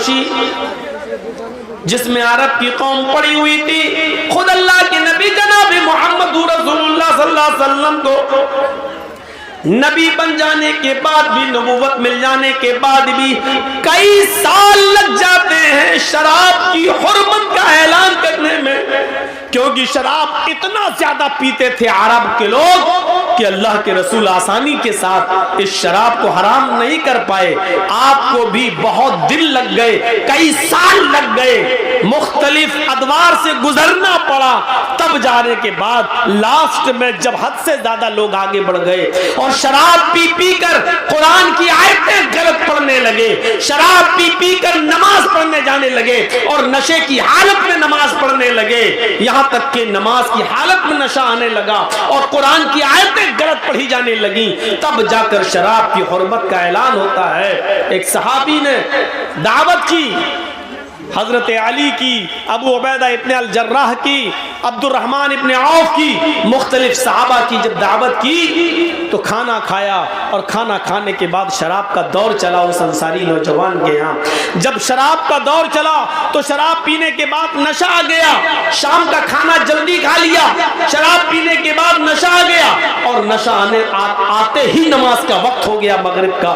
خاموشی جس میں عرب کی قوم پڑی ہوئی تھی، خود اللہ کے نبی جناب محمد رسول اللہ صلی اللہ علیہ وسلم کو نبی بن جانے کے بعد بھی، نبوت مل جانے کے بعد بھی کئی سال لگ جاتے ہیں شراب کی حرمت کا اعلان کرنے میں، کیونکہ شراب اتنا زیادہ پیتے تھے عرب کے لوگ کہ اللہ کے رسول آسانی کے ساتھ اس شراب کو حرام نہیں کر پائے۔ آپ کو بھی بہت دن لگ گئے، کئی سال لگ گئے، مختلف ادوار سے گزرنا پڑا، تب جانے کے بعد لاسٹ میں جب حد سے زیادہ لوگ آگے بڑھ گئے اور شراب پی پی کر قرآن کی آیتیں غلط پڑھنے لگے، شراب پی پی کر نماز پڑھنے جانے لگے اور نشے کی حالت میں نماز پڑھنے لگے، یہاں تک کہ نماز کی حالت میں نشہ آنے لگا اور قرآن کی آیتیں غلط پڑھی جانے لگیں، تب جا کر شراب کی حرمت کا اعلان ہوتا ہے۔ ایک صحابی نے دعوت کی، حضرت علی کی، ابو عبیدہ ابن الجراح کی، عبد الرحمن ابن عوف کی، مختلف صحابہ کی جب دعوت کی تو کھانا کھایا، اور کھانا کھانے کے بعد شراب کا دور چلا اس انصاری نوجوان کے یہاں۔ جب شراب کا دور چلا تو شراب پینے کے بعد نشہ آ گیا، شام کا کھانا جلدی کھا لیا، شراب پینے کے بعد نشہ آ گیا، اور نشہ آتے ہی نماز کا وقت ہو گیا، مغرب کا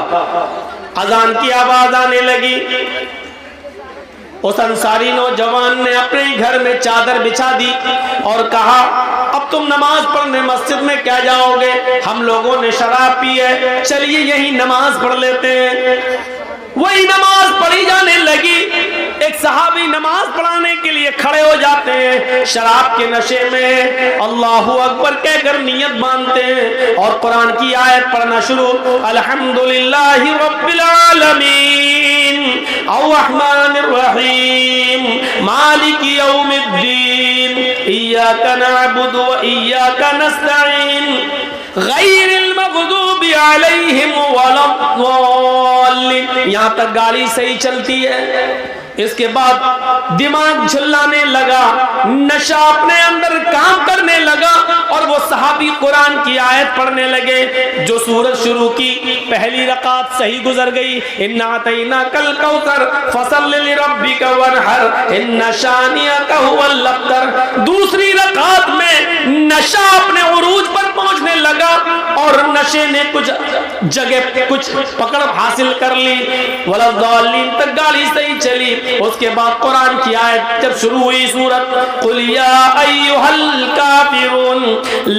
اذان کی آواز آنے لگی۔ اس انصاری نوجوان نے اپنے گھر میں چادر بچھا دی اور کہا اب تم نماز پڑھنے مسجد میں کیا جاؤ گے، ہم لوگوں نے شراب پی ہے، چلیے یہی نماز پڑھ لیتے ہیں۔ وہی نماز پڑھی جانے لگی، ایک صحابی نماز پڑھانے کے لیے کھڑے ہو جاتے ہیں، شراب کے نشے میں اللہ اکبر کہہ کر نیت باندھتے ہیں اور قرآن کی آیت پڑھنا شروع، الحمدللہ رب العالمین الرحمن الرحیم مالک یوم الدین ایاک نعبد و ایاک نستعین غیر المغضوب علیہم ولا الضالین۔ یہاں تک گاڑی صحیح چلتی ہے، اس کے بعد دماغ جھلانے لگا، نشہ اپنے اندر کام کرنے لگا، اور وہ صحابی قرآن کی آیت پڑھنے لگے۔ جو سورت شروع کی، پہلی رکعت صحیح گزر گئی، اِنَّا أَعْطَيْنَاكَ الْكَوْثَرَ فَصَلِّ لِرَبِّكَ وَانْحَرْ إِنَّ شَانِئَكَ هُوَ الْأَبْتَرُ۔ دوسری رکعت میں نشہ اپنے عروج پر پہنچنے لگا اور نشے نے کچھ جگہ کچھ پکڑ حاصل کر لی، وَلَا الضَّالِّينَ تک گاڑی صحیح چلی۔ اس کے بعد قرآن کی آیت جب شروع ہوئی سورت، قُلْ يَا أَيُّهَا الْكَافِرُونَ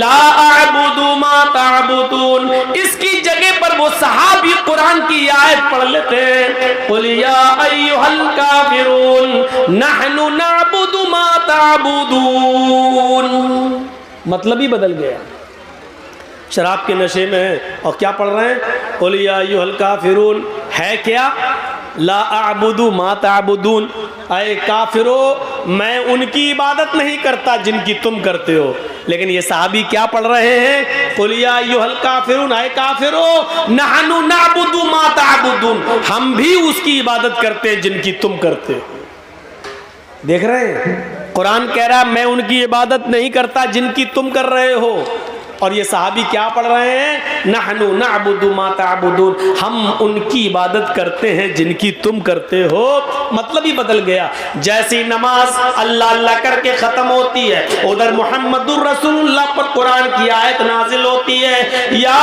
لَا أَعْبُدُ مَا تَعْبُدُونَ، اس کی جگہ پر وہ صحابی قرآن کی آیت پڑھ لیتے ہیں، قُلْ يَا أَيُّهَا الْكَافِرُونَ نَحْنُ نَعْبُدُ مَا تَعْبُدُونَ، مطلب ہی بدل گیا۔ شراب کے نشے میں ہیں اور کیا پڑھ رہے ہیں، قُلْ يَا أَيُّهَا الْكَافِرُونَ ہے کیا، لا اعبد ما تعبدون، اے کافرو میں ان کی عبادت نہیں کرتا جن کی تم کرتے ہو۔ لیکن یہ صحابی کیا پڑھ رہے ہیں، قُلْ يَا أَيُّهَا الْكَافِرُونَ اے کافرو نَحْنُ نَعْبُدُ مَا تَعْبُدُونَ، ہم بھی اس کی عبادت کرتے جن کی تم کرتے ہو۔ دیکھ رہے ہیں قرآن کہہ رہا میں ان کی عبادت نہیں کرتا جن کی تم کر رہے ہو، اور یہ صحابی کیا پڑھ رہے ہیں، نحن نعبد ما تعبدون، ہم ان کی عبادت کرتے ہیں جن کی تم کرتے ہو۔ مطلب ہی بدل گیا۔ جیسی نماز اللہ اللہ کر کے ختم ہوتی ہے، ادھر محمد الرسول اللہ پر قرآن کی آیت نازل ہوتی ہے، یا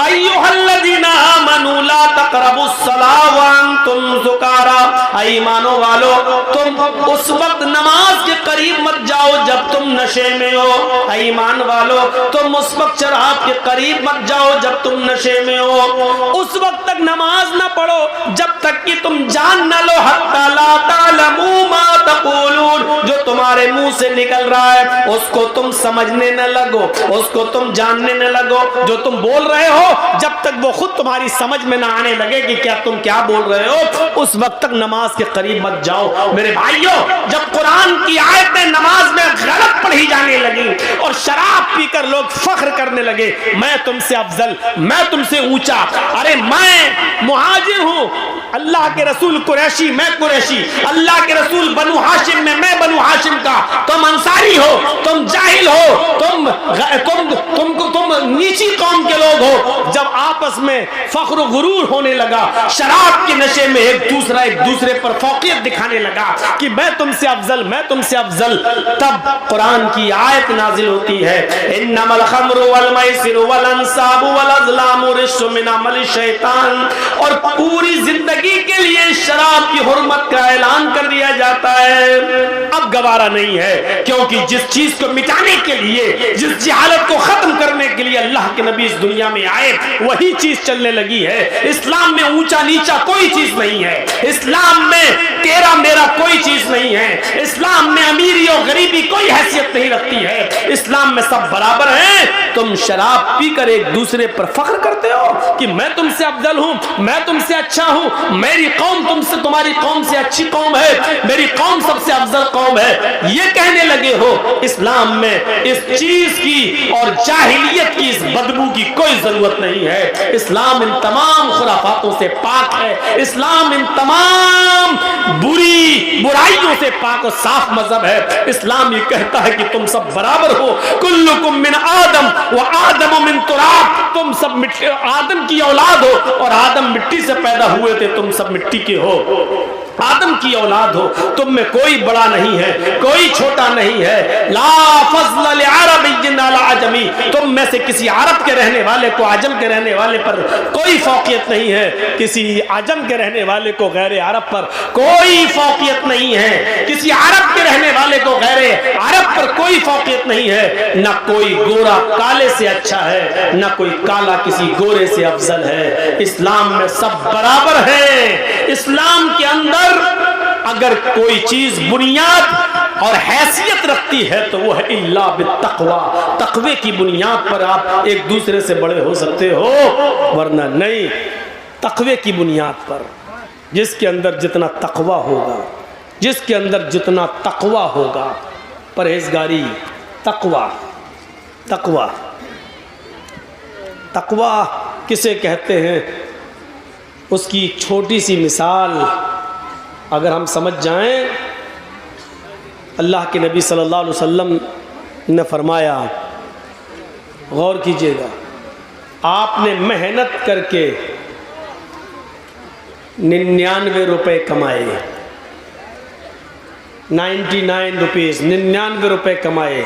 ایھا الذین آمنوا لا تقربوا الصلاۃ وانتم سکارا، اے ایمانو والو تم اس وقت نماز کے قریب مت جاؤ جب تم نشے میں ہو، اے ایمان والو تم اس وقت شراب کے قریب مت جاؤ جب تم نشے میں ہو، اس وقت تک نماز نہ پڑھو جب تک کہ تم جان نہ لو، حتی لا تعلموا ما تقولون، جو تمہارے منہ سے نکل رہا ہے اس کو تم سمجھنے نہ لگو، اس کو تم جاننے نہ لگو، جو تم بول رہے ہو جب تک وہ خود تمہاری سمجھ میں نہ آنے لگے کہ کیا تم کیا بول رہے ہو، اس وقت تک نماز کے قریب مت جاؤ۔ میرے بھائیو جب قرآن کی آیتیں نماز میں غلط پڑھی جانے لگی اور شراب پی کر لوگ فخر کرنے لگے میں تم سے افضل، میں تم سے اونچا، ارے میں مہاجر ہوں، اللہ کے رسول قریشی میں قریشی، اللہ کے رسول بنو ہاشم میں بنو ہاشم کا، تم انصاری ہو، تم جاہل ہو، تم نیچی قوم کے لوگ ہو۔ جب آپس میں فخر و غرور ہونے لگا، شراب کے نشے میں ایک دوسرے پر فوقیت دکھانے لگا کہ میں تم سے افضل، میں تم سے افضل، تب قرآن کی آیت نازل ہوتی ہے انما الخمر والمیسر والانصاب والازلام رجس من عمل الشیطان، اور پوری زندگی کے لیے شراب کی حرمت کا اعلان کر دیا جاتا ہے۔ اب گوارا نہیں ہے، کیونکہ جس چیز کو مٹانے کے لیے، جس جہالت کو ختم کرنے کے لیے اللہ کے نبی اس دنیا میں آئے، وہی چیز چلنے لگی ہے۔ اسلام میں اونچا نیچا کوئی چیز نہیں ہے، اسلام میں تیرا میرا کوئی چیز نہیں ہے، اسلام میں امیری اور غریبی کوئی حیثیت نہیں رکھتی ہے، اسلام میں سب برابر ہیں۔ تم شراب پی کر ایک دوسرے پر فخر کرتے ہو کہ میں تم سے افضل ہوں، میں تم سے اچھا ہوں، میری قوم تمہاری قوم سے اچھی قوم ہے، میری قوم سب سے افضل قوم ہے، یہ کہنے لگے ہو۔ اسلام میں اس چیز کی اور جاہلیت کی اس بدبو کی کوئی ضرورت نہیں ہے۔ اسلام ان تمام خرافاتوں سے پاک ہے، اسلام ان تمام برائیوں سے پاک و صاف مذہب ہے۔ اسلام یہ کہتا ہے کہ تم سب برابر ہو، کلکم من آدم و آدم من تراب، تم سب آدم کی اولاد ہو اور آدم مٹی سے پیدا ہوئے تھے، تم سب مٹی کے ہو، آدم کی اولاد ہو، تم میں کوئی بڑا نہیں ہے، کوئی چھوٹا نہیں ہے۔ لا فضل لعربی علی عجمی، تم میں سے کسی عرب کے رہنے والے کو عجم کے رہنے والے پر کوئی فوقیت نہیں ہے، کسی عجم کے رہنے والے کو غیر عرب پر کوئی فوقیت نہیں ہے، کسی عرب کے رہنے والے کو غیر عرب پر کوئی فوقیت نہیں ہے۔ نہ کوئی گورا کالے سے اچھا ہے، نہ کوئی کالا کسی گورے سے افضل ہے۔ اسلام میں سب برابر ہیں۔ اسلام کے اندر اگر کوئی چیز بنیاد اور حیثیت رکھتی ہے تو وہ ہے الا بالتقوی، تقوی کی بنیاد پر آپ ایک دوسرے سے بڑے ہو سکتے ہو، ورنہ نہیں۔ تقوی کی بنیاد پر، جس کے اندر جتنا تقوی ہوگا، جس کے اندر جتنا تقوی ہوگا، پرہیزگاری، تقوی تقوی تقوی کسے کہتے ہیں، اس کی چھوٹی سی مثال اگر ہم سمجھ جائیں، اللہ کے نبی صلی اللہ علیہ وسلم نے فرمایا، غور کیجئے گا، آپ نے محنت کر کے 99 روپے کمائے، 99 روپیز، 99 روپے کمائے،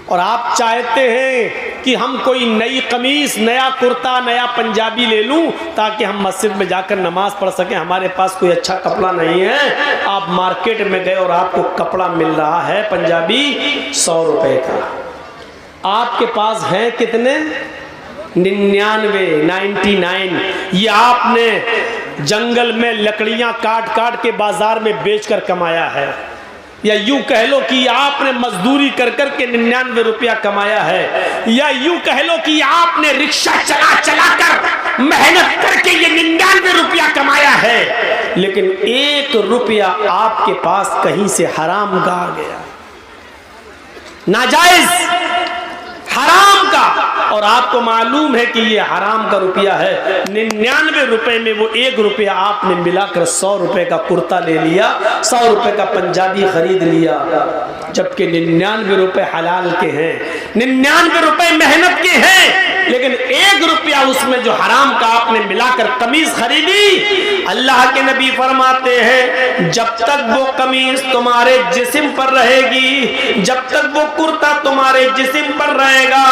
اور آپ چاہتے ہیں کہ ہم کوئی نئی قمیص، نیا کرتا، نیا پنجابی لے لوں تاکہ ہم مسجد میں جا کر نماز پڑھ سکیں، ہمارے پاس کوئی اچھا کپڑا نہیں ہے۔ آپ مارکیٹ میں گئے اور آپ کو کپڑا مل رہا ہے پنجابی 100 روپے کا، آپ کے پاس ہیں کتنے؟ 99۔ یہ آپ نے جنگل میں لکڑیاں کاٹ کاٹ کے بازار میں بیچ کر کمایا ہے، یا یوں کہہ لو کہ آپ نے مزدوری کر کر کے 99 روپیہ کمایا ہے، یا یوں کہہ لو کہ آپ نے رکشہ چلا چلا کر محنت کر کے یہ 99 روپیہ کمایا ہے، لیکن 1 روپیہ آپ کے پاس کہیں سے حرام کا آ گیا، ناجائز، حرام کا، اور آپ کو معلوم ہے کہ یہ حرام کا روپیہ ہے۔ 99 روپے میں وہ 1 روپیہ آپ نے ملا کر 100 روپے کا کرتا لے لیا، 100 روپے کا پنجابی خرید لیا، جبکہ 99 روپے حلال کے ہیں، 99 روپے محنت کے ہیں، لیکن 1 روپیہ اس میں جو حرام کا آپ نے ملا کر قمیض خریدی۔ اللہ کے نبی فرماتے ہیں جب تک وہ قمیض تمہارے جسم پر رہے گی، جب تک وہ کرتا تمہارے جسم پر رہے گا،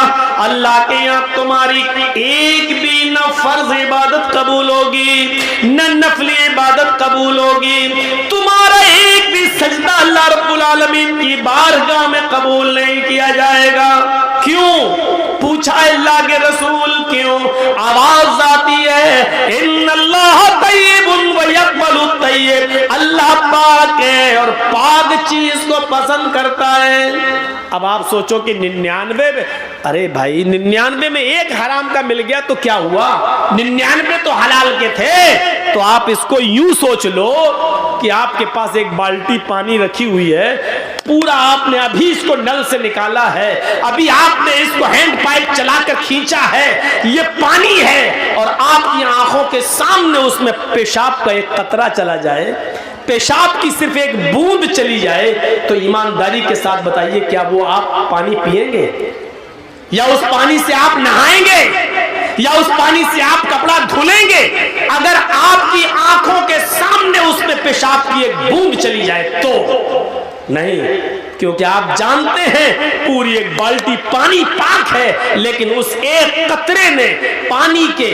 اللہ کے یہاں تمہاری ایک بھی نہ فرض عبادت قبول ہوگی، نہ نفل عبادت قبول ہوگی، تمہارا ایک بھی سجدہ اللہ رب العالمین کی بارگاہ میں قبول نہیں کیا جائے گا۔ کیوں؟ پوچھا اللہ کے رسول کیوں؟ آواز آتی ہے ان اللہ طیب و یقبل الطیب، اللہ پاک ہے اور پاک چیز کو پسند کرتا ہے. اب آپ سوچو کہ 99 میں، ارے بھائی 99 میں ایک حرام کا مل گیا تو کیا ہوا، 99 تو حلال کے تھے. تو آپ اس کو یوں سوچ لو کہ آپ کے پاس ایک بالٹی پانی رکھی ہوئی ہے، پورا آپ نے ابھی اس کو نل سے نکالا ہے، ابھی آپ نے اس کو ہینڈ پائپ چلا کر کھینچا ہے، یہ پانی ہے، اور آپ کی آنکھوں کے سامنے اس میں پیشاب کا ایک قطرہ چلا جائے، پیشاب کی صرف ایک بوند چلی جائے، تو ایمانداری کے ساتھ بتائیے کیا وہ آپ پانی پیئیں گے، یا اس پانی سے آپ نہائیں گے، یا اس پانی سے آپ کپڑا دھلیں گے؟ اگر آپ کی آنکھوں کے سامنے اس میں پیشاب کی ایک بوند چلی جائے تو نہیں، کیونکہ آپ جانتے ہیں پوری ایک بالٹی پانی پاک ہے، لیکن اس ایک قطرے نے، پانی کے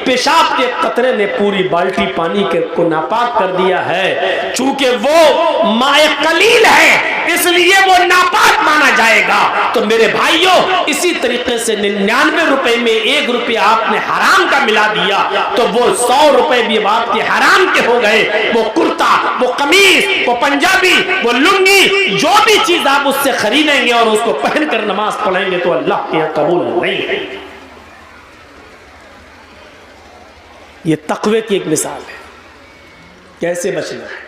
پیشاب کے قطرے نے پوری بالٹی پانی کو ناپاک کر دیا ہے. چونکہ وہ مائع قلیل ہے اس لیے وہ ناپاک مانا جائے گا. تو میرے بھائیوں، اسی طریقے سے 99 روپے میں 1 روپیہ آپ نے حرام کا ملا دیا تو وہ 100 روپے بھی اب آپ کے حرام کے ہو گئے. وہ کرتا، وہ قمیص، وہ پنجابی، وہ لنگی، جو بھی چیز آپ اس سے خریدیں گے اور اس کو پہن کر نماز پڑھیں گے تو اللہ کے یہاں قبول نہیں ہے. یہ تقوی کی ایک مثال ہے کیسے بچنا ہے.